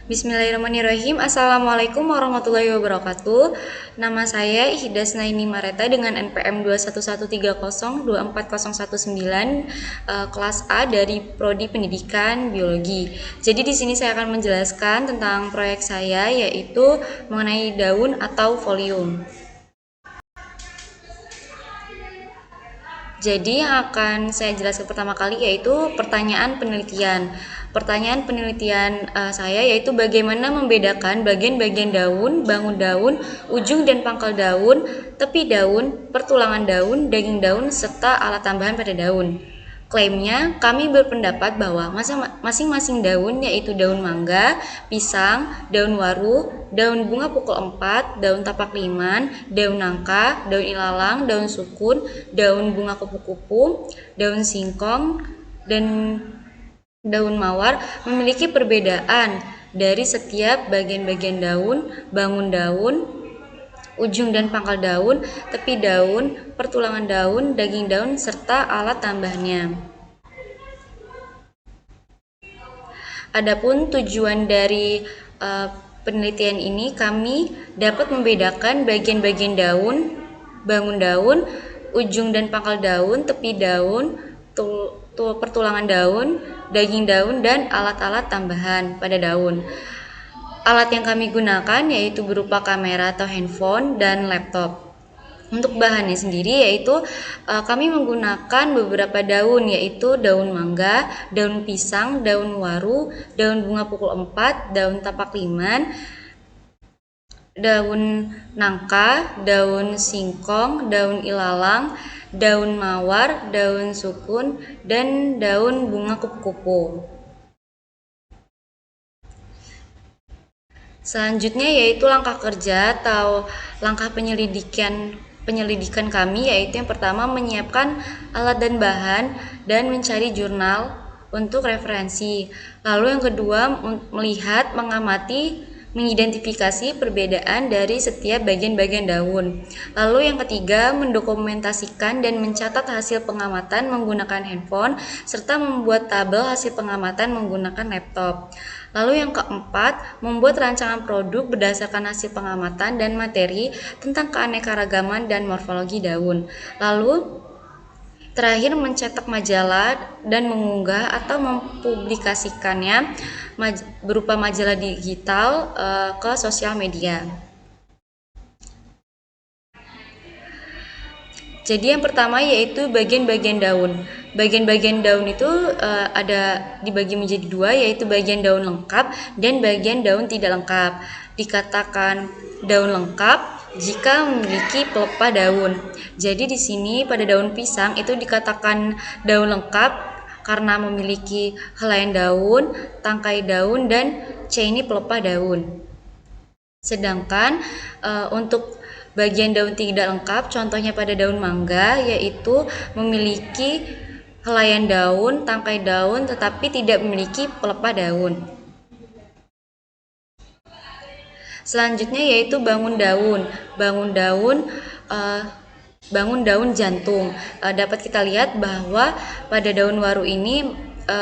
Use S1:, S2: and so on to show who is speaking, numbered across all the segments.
S1: Bismillahirrahmanirrahim. Assalamualaikum warahmatullahi wabarakatuh. Nama saya Ihdas Naini Mareta dengan NPM 21130240119, kelas A dari Prodi Pendidikan Biologi. Jadi di sini saya akan menjelaskan tentang proyek saya, yaitu mengenai daun atau folium. Jadi yang akan saya jelaskan pertama kali yaitu pertanyaan penelitian. Pertanyaan penelitian saya yaitu bagaimana membedakan bagian-bagian daun, bangun daun, ujung dan pangkal daun, tepi daun, pertulangan daun, daging daun, serta alat tambahan pada daun. Klaimnya, kami berpendapat bahwa masing-masing daun yaitu daun mangga, pisang, daun waru, daun bunga pukul 4, daun tapak liman, daun nangka, daun ilalang, daun sukun, daun bunga kupu-kupu, daun singkong, dan daun mawar memiliki perbedaan dari setiap bagian-bagian daun, bangun daun, ujung dan pangkal daun, tepi daun, pertulangan daun, daging daun, serta alat tambahannya. Adapun tujuan dari penelitian ini, kami dapat membedakan bagian-bagian daun, bangun daun, ujung dan pangkal daun, tepi daun, pertulangan daun, daging daun, dan alat-alat tambahan pada daun. Alat yang kami gunakan yaitu berupa kamera atau handphone dan laptop. Untuk bahannya sendiri yaitu kami menggunakan beberapa daun, yaitu daun mangga, daun pisang, daun waru, daun bunga pukul 4, daun tapak liman, daun nangka, daun singkong, daun ilalang, daun mawar, daun sukun, dan daun bunga kupu-kupu. Selanjutnya yaitu langkah kerja atau langkah penyelidikan kami, yaitu yang pertama menyiapkan alat dan bahan dan mencari jurnal untuk referensi. Lalu yang kedua melihat, mengamati, mengidentifikasi perbedaan dari setiap bagian-bagian daun. Lalu yang ketiga mendokumentasikan dan mencatat hasil pengamatan menggunakan handphone serta membuat tabel hasil pengamatan menggunakan laptop. Lalu yang keempat, membuat rancangan produk berdasarkan hasil pengamatan dan materi tentang keanekaragaman dan morfologi daun. Lalu terakhir mencetak majalah dan mengunggah atau mempublikasikannya berupa majalah digital ke sosial media. Jadi yang pertama yaitu bagian-bagian daun. Bagian-bagian daun itu ada dibagi menjadi dua, yaitu bagian daun lengkap dan bagian daun tidak lengkap. Dikatakan daun lengkap jika memiliki pelepah daun. Jadi di sini pada daun pisang itu dikatakan daun lengkap karena memiliki helaian daun, tangkai daun, dan C ini pelepah daun. Sedangkan untuk bagian daun tidak lengkap, contohnya pada daun mangga, yaitu memiliki helaian daun, tangkai daun, tetapi tidak memiliki pelepah daun. Selanjutnya yaitu bangun daun. Bangun daun jantung. Dapat kita lihat bahwa pada daun waru ini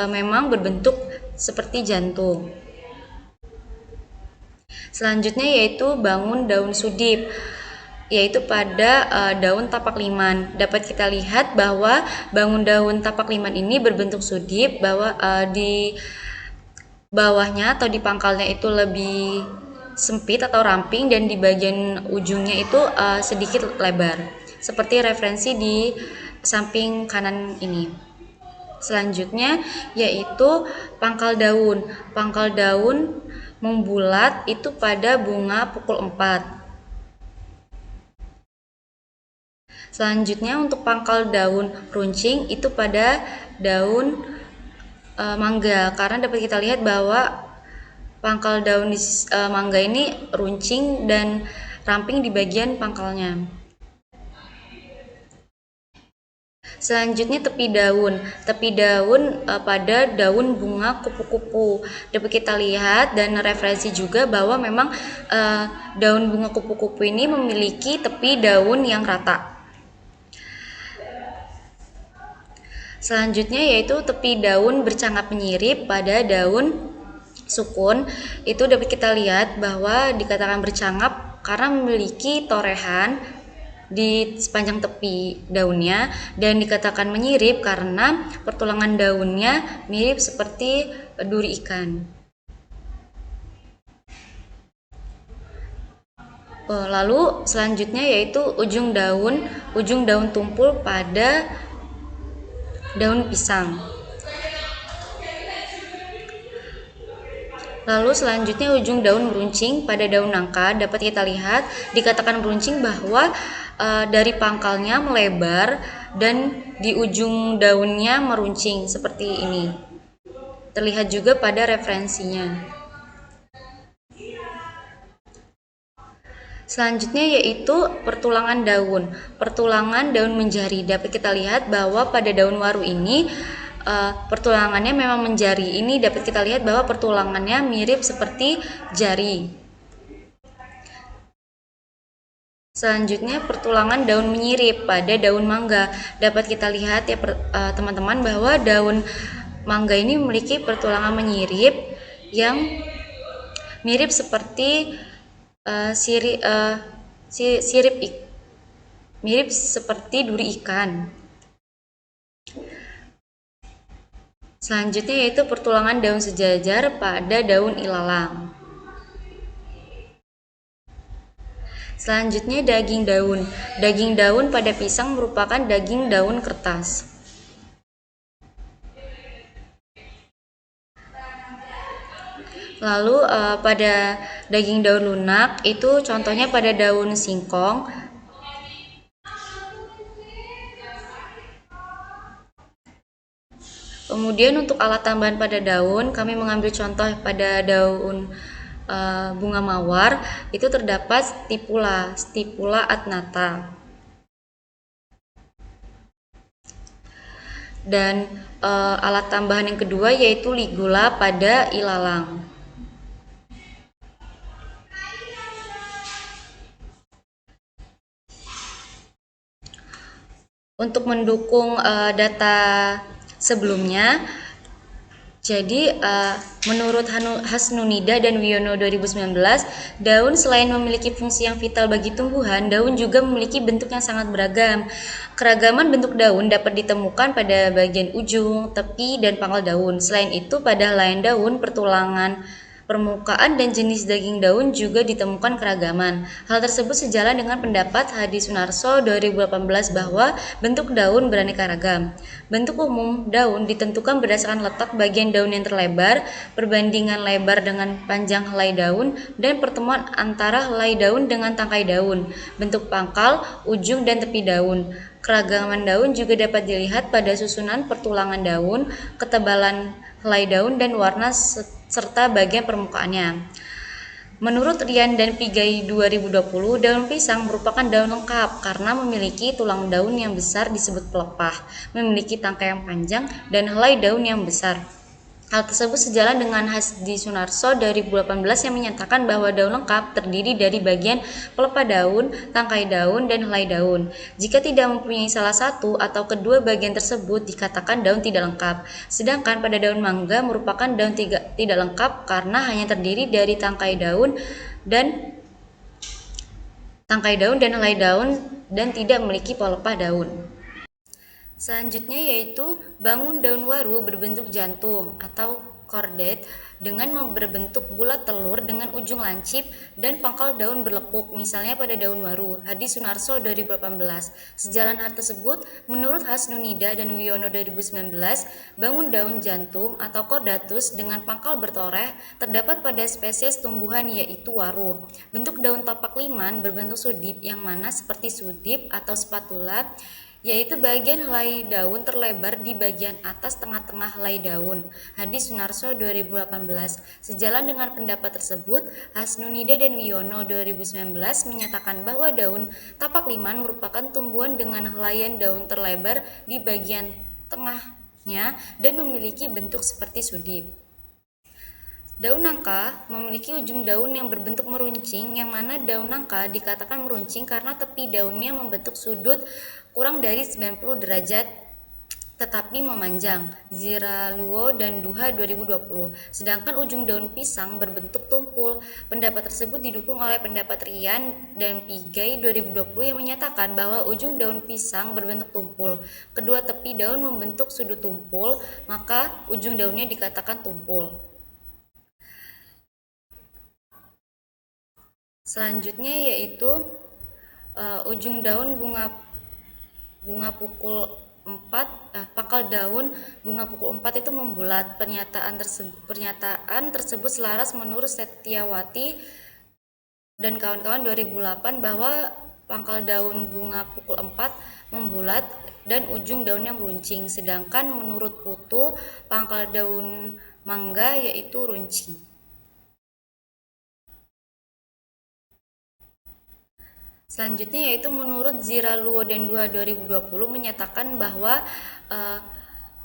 S1: memang berbentuk seperti jantung. Selanjutnya yaitu bangun daun sudip, yaitu pada daun tapak liman. Dapat kita lihat bahwa bangun daun tapak liman ini berbentuk sudip, bahwa di bawahnya atau di pangkalnya itu lebih sempit atau ramping dan di bagian ujungnya itu sedikit lebar, seperti referensi di samping kanan ini. Selanjutnya yaitu pangkal daun. Pangkal daun membulat itu pada bunga pukul 4. Selanjutnya untuk pangkal daun runcing itu pada daun mangga, karena dapat kita lihat bahwa pangkal daun mangga ini runcing dan ramping di bagian pangkalnya. Selanjutnya tepi daun. Tepi daun pada daun bunga kupu-kupu. Dapat kita lihat dan referensi juga bahwa memang daun bunga kupu-kupu ini memiliki tepi daun yang rata. Selanjutnya yaitu tepi daun bercangkap menyirip pada daun sukun, itu dapat kita lihat bahwa dikatakan bercangap karena memiliki torehan di sepanjang tepi daunnya, dan dikatakan menyirip karena pertulangan daunnya mirip seperti duri ikan. Lalu selanjutnya yaitu ujung daun tumpul pada daun pisang. Lalu selanjutnya ujung daun meruncing pada daun nangka, dapat kita lihat dikatakan meruncing bahwa dari pangkalnya melebar dan di ujung daunnya meruncing seperti ini. Terlihat juga pada referensinya. Selanjutnya yaitu pertulangan daun. Pertulangan daun menjari. Dapat kita lihat bahwa pada daun waru ini pertulangannya memang menjari. Ini dapat kita lihat bahwa pertulangannya mirip seperti jari. Selanjutnya pertulangan daun menyirip pada daun mangga. Dapat kita lihat ya teman-teman bahwa daun mangga ini memiliki pertulangan menyirip yang mirip seperti mirip seperti duri ikan. Selanjutnya yaitu pertulangan daun sejajar pada daun ilalang. Selanjutnya daging daun. Daging daun pada pisang merupakan daging daun kertas. Lalu pada daging daun lunak itu contohnya pada daun singkong. Kemudian untuk alat tambahan pada daun, kami mengambil contoh pada daun bunga mawar, itu terdapat stipula adnata. Dan alat tambahan yang kedua yaitu ligula pada ilalang. Untuk mendukung data sebelumnya, jadi menurut Hasnunida dan Wiono 2019, daun selain memiliki fungsi yang vital bagi tumbuhan, daun juga memiliki bentuk yang sangat beragam. Keragaman bentuk daun dapat ditemukan pada bagian ujung, tepi, dan pangkal daun. Selain itu, pada helaian daun, pertulangan permukaan dan jenis daging daun juga ditemukan keragaman. Hal tersebut sejalan dengan pendapat Hadi Sunarso 2018 bahwa bentuk daun beraneka ragam. Bentuk umum daun ditentukan berdasarkan letak bagian daun yang terlebar, perbandingan lebar dengan panjang helai daun, dan pertemuan antara helai daun dengan tangkai daun, bentuk pangkal, ujung, dan tepi daun. Keragaman daun juga dapat dilihat pada susunan pertulangan daun, ketebalan helai daun, dan warna serta bagian permukaannya. Menurut Rian dan Pigai 2020, daun pisang merupakan daun lengkap karena memiliki tulang daun yang besar disebut pelepah, memiliki tangkai yang panjang, dan helai daun yang besar. Hal tersebut sejalan dengan Hadi Sunarso 2018 yang menyatakan bahwa daun lengkap terdiri dari bagian pelepah daun, tangkai daun, dan helai daun. Jika tidak mempunyai salah satu atau kedua bagian tersebut, dikatakan daun tidak lengkap. Sedangkan pada daun mangga merupakan daun tidak lengkap karena hanya terdiri dari tangkai daun dan helai daun dan tidak memiliki pelepah daun. Selanjutnya yaitu bangun daun waru berbentuk jantung atau kordet dengan berbentuk bulat telur dengan ujung lancip dan pangkal daun berlekuk, misalnya pada daun waru. Hadi Sunarso 2018. Sejalan hal tersebut, menurut Hasnunida dan Wiono 2019, bangun daun jantung atau kordatus dengan pangkal bertoreh terdapat pada spesies tumbuhan yaitu waru. Bentuk daun tapak liman berbentuk sudip yang mana seperti sudip atau spatula, yaitu bagian helai daun terlebar di bagian atas tengah-tengah helai daun. Hadi Sunarso 2018. Sejalan dengan pendapat tersebut, Hasnunida dan Wiono 2019 menyatakan bahwa daun tapak liman merupakan tumbuhan dengan helaian daun terlebar di bagian tengahnya dan memiliki bentuk seperti sudip. Daun nangka memiliki ujung daun yang berbentuk meruncing, yang mana daun nangka dikatakan meruncing karena tepi daunnya membentuk sudut kurang dari 90 derajat tetapi memanjang, Ziraluo dan Duha 2020. Sedangkan ujung daun pisang berbentuk tumpul. Pendapat tersebut didukung oleh pendapat Rian dan Pigai 2020 yang menyatakan bahwa ujung daun pisang berbentuk tumpul. Kedua tepi daun membentuk sudut tumpul, maka ujung daunnya dikatakan tumpul. Selanjutnya yaitu ujung daun bunga pukul 4, pangkal daun bunga pukul 4 itu membulat. Pernyataan tersebut selaras menurut Setiawati dan kawan-kawan 2008 bahwa pangkal daun bunga pukul 4 membulat dan ujung daunnya meruncing. Sedangkan menurut Putu, pangkal daun mangga yaitu runcing. Selanjutnya yaitu menurut Ziraluo dan Duha 2020 menyatakan bahwa uh,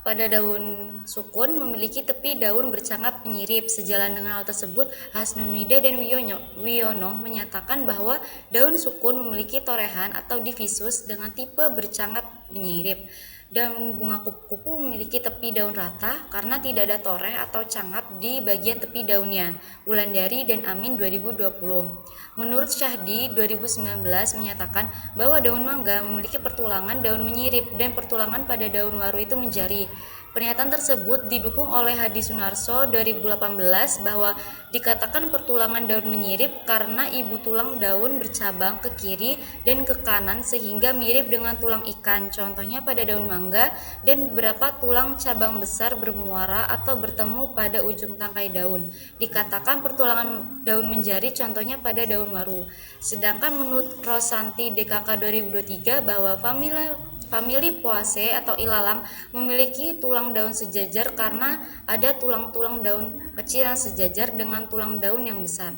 S1: pada daun sukun memiliki tepi daun bercangkap menyirip. Sejalan dengan hal tersebut, Hasnunida dan Wiono menyatakan bahwa daun sukun memiliki torehan atau divisus dengan tipe bercangkap menyirip. Daun bunga kupu-kupu memiliki tepi daun rata karena tidak ada toreh atau cangkap di bagian tepi daunnya. Wulandari dan Amin 2020. Menurut Syahdi 2019 menyatakan bahwa daun mangga memiliki pertulangan daun menyirip dan pertulangan pada daun waru itu menjari. Pernyataan tersebut didukung oleh Hadi Sunarso 2018 bahwa dikatakan pertulangan daun menyirip karena ibu tulang daun bercabang ke kiri dan ke kanan sehingga mirip dengan tulang ikan, contohnya pada daun mangga, dan beberapa tulang cabang besar bermuara atau bertemu pada ujung tangkai daun. Dikatakan pertulangan daun menjari, contohnya pada daun waru. Sedangkan menurut Rosanti DKK 2023 bahwa famili Poaceae atau ilalang memiliki tulang daun sejajar karena ada tulang-tulang daun kecil yang sejajar dengan tulang daun yang besar.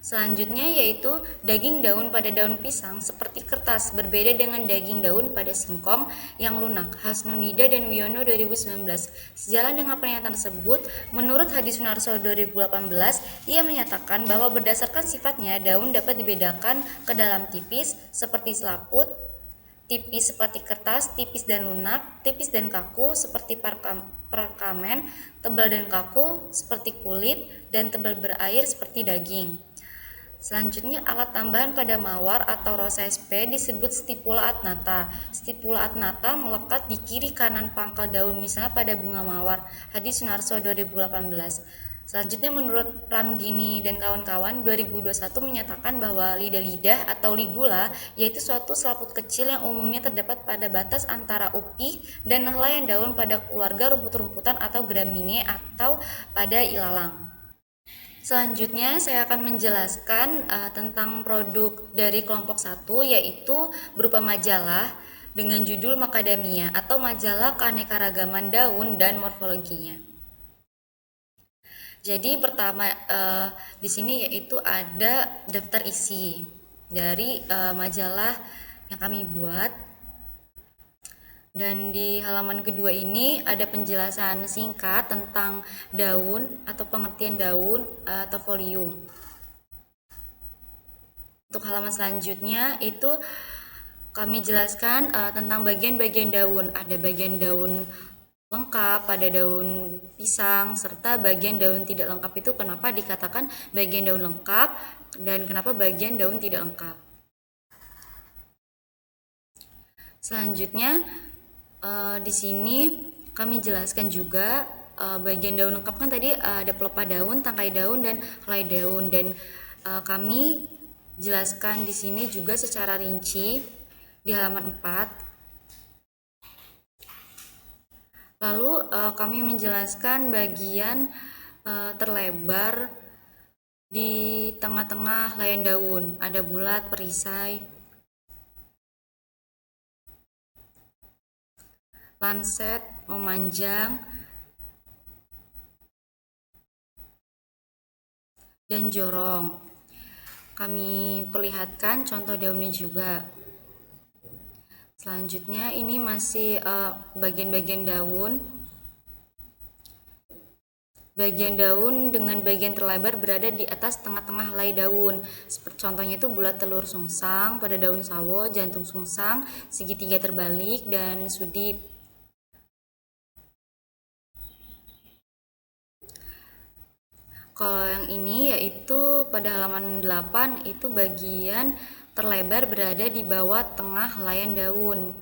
S1: Selanjutnya yaitu daging daun pada daun pisang seperti kertas, berbeda dengan daging daun pada singkong yang lunak. Hasnunida dan Wiono 2019. Sejalan dengan pernyataan tersebut, menurut Hadi Sunarso 2018, ia menyatakan bahwa berdasarkan sifatnya daun dapat dibedakan ke dalam tipis seperti selaput, tipis seperti kertas, tipis dan lunak, tipis dan kaku seperti perkamen, tebal dan kaku seperti kulit, dan tebal berair seperti daging. Selanjutnya, alat tambahan pada mawar atau rosa sp disebut stipula adnata. Stipula adnata melekat di kiri kanan pangkal daun, misalnya pada bunga mawar. Hadi Sunarso 2018. Selanjutnya, menurut Ramdini dan kawan-kawan 2021 menyatakan bahwa lidah-lidah atau ligula yaitu suatu selaput kecil yang umumnya terdapat pada batas antara upi dan helai daun pada keluarga rumput-rumputan atau Gramineae atau pada ilalang. Selanjutnya saya akan menjelaskan tentang produk dari kelompok 1 yaitu berupa majalah dengan judul Macadamia atau majalah keanekaragaman daun dan morfologinya. Jadi pertama di sini yaitu ada daftar isi dari majalah yang kami buat. Dan di halaman kedua ini ada penjelasan singkat tentang daun atau pengertian daun atau folium. Untuk halaman selanjutnya itu kami jelaskan tentang bagian-bagian daun. Ada bagian daun lengkap pada daun pisang serta bagian daun tidak lengkap. Itu kenapa dikatakan bagian daun lengkap dan kenapa bagian daun tidak lengkap. Selanjutnya di sini kami jelaskan juga bagian daun lengkap kan tadi ada pelepah daun, tangkai daun, dan helai daun, dan kami jelaskan di sini juga secara rinci di halaman 4. Lalu kami menjelaskan bagian terlebar di tengah-tengah helaian daun, ada bulat, perisai, lancet, memanjang, dan jorong. Kami perlihatkan contoh daunnya juga. Selanjutnya ini masih bagian-bagian daun. bagian daun dengan bagian terlebar berada di atas tengah-tengah helai daun. Seperti contohnya itu bulat telur sungsang pada daun sawo, jantung sungsang, segitiga terbalik, dan sudip. Kalau yang ini yaitu pada halaman 8 itu bagian terlebar berada di bawah tengah helaian daun.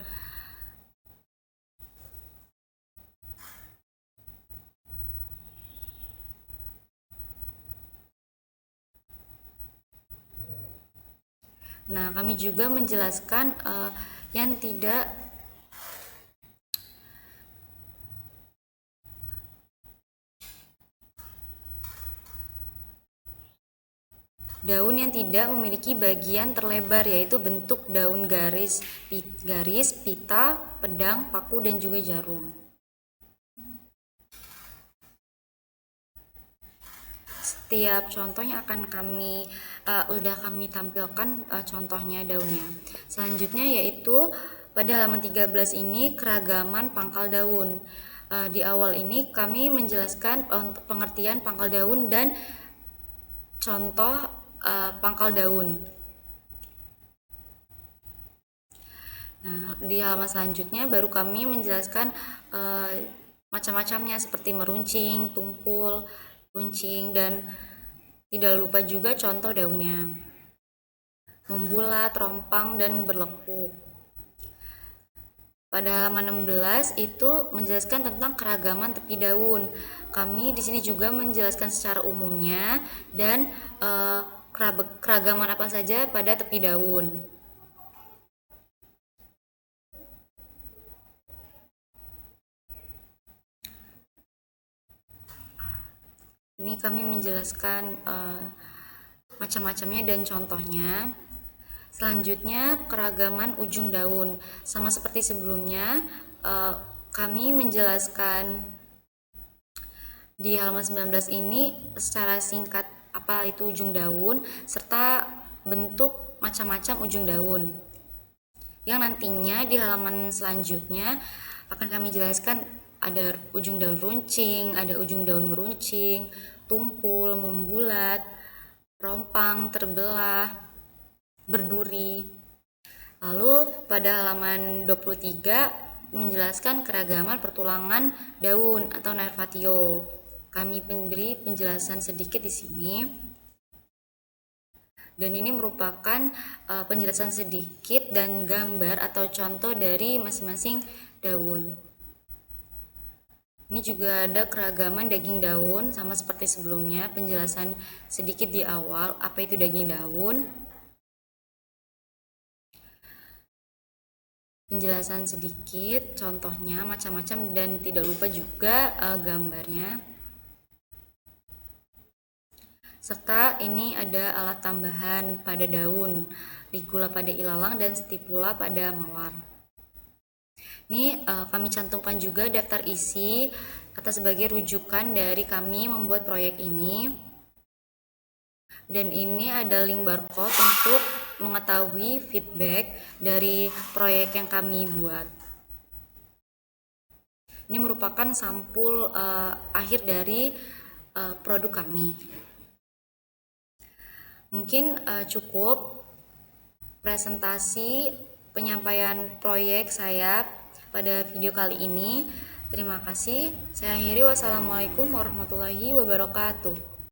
S1: Nah, kami juga menjelaskan yang tidak daun yang tidak memiliki bagian terlebar, yaitu bentuk daun garis, pita, pedang, paku, dan juga jarum. Setiap contohnya akan udah kami tampilkan contohnya daunnya. Selanjutnya yaitu pada halaman 13 ini keragaman pangkal daun. Di awal ini kami menjelaskan untuk pengertian pangkal daun dan contoh pangkal daun. Nah, di halaman selanjutnya baru kami menjelaskan macam-macamnya seperti meruncing, tumpul, runcing, dan tidak lupa juga contoh daunnya. Membulat, rompang, dan berlekuk. Pada halaman 16 itu menjelaskan tentang keragaman tepi daun. Kami di sini juga menjelaskan secara umumnya dan keragaman apa saja pada tepi daun. Ini kami menjelaskan macam-macamnya dan contohnya. Selanjutnya keragaman ujung daun. Sama seperti sebelumnya, kami menjelaskan di halaman 19 ini secara singkat apa itu ujung daun serta bentuk macam-macam ujung daun. Yang nantinya di halaman selanjutnya akan kami jelaskan ada ujung daun runcing, ada ujung daun meruncing, tumpul, membulat, rompang, terbelah, berduri. Lalu pada halaman 23 menjelaskan keragaman pertulangan daun atau nervatio. Kami beri penjelasan sedikit di sini. Dan ini merupakan penjelasan sedikit dan gambar atau contoh dari masing-masing daun. Ini juga ada keragaman daging daun sama seperti sebelumnya, penjelasan sedikit di awal apa itu daging daun. Penjelasan sedikit, contohnya macam-macam dan tidak lupa juga gambarnya. Serta ini ada alat tambahan pada daun, ligula pada ilalang dan stipula pada mawar. Ini kami cantumkan juga daftar isi atau sebagai rujukan dari kami membuat proyek ini. Dan ini ada link barcode untuk mengetahui feedback dari proyek yang kami buat. Ini merupakan sampul akhir dari produk kami. Mungkin cukup presentasi penyampaian proyek saya pada video kali ini. Terima kasih. Saya akhiri. Wassalamualaikum warahmatullahi wabarakatuh.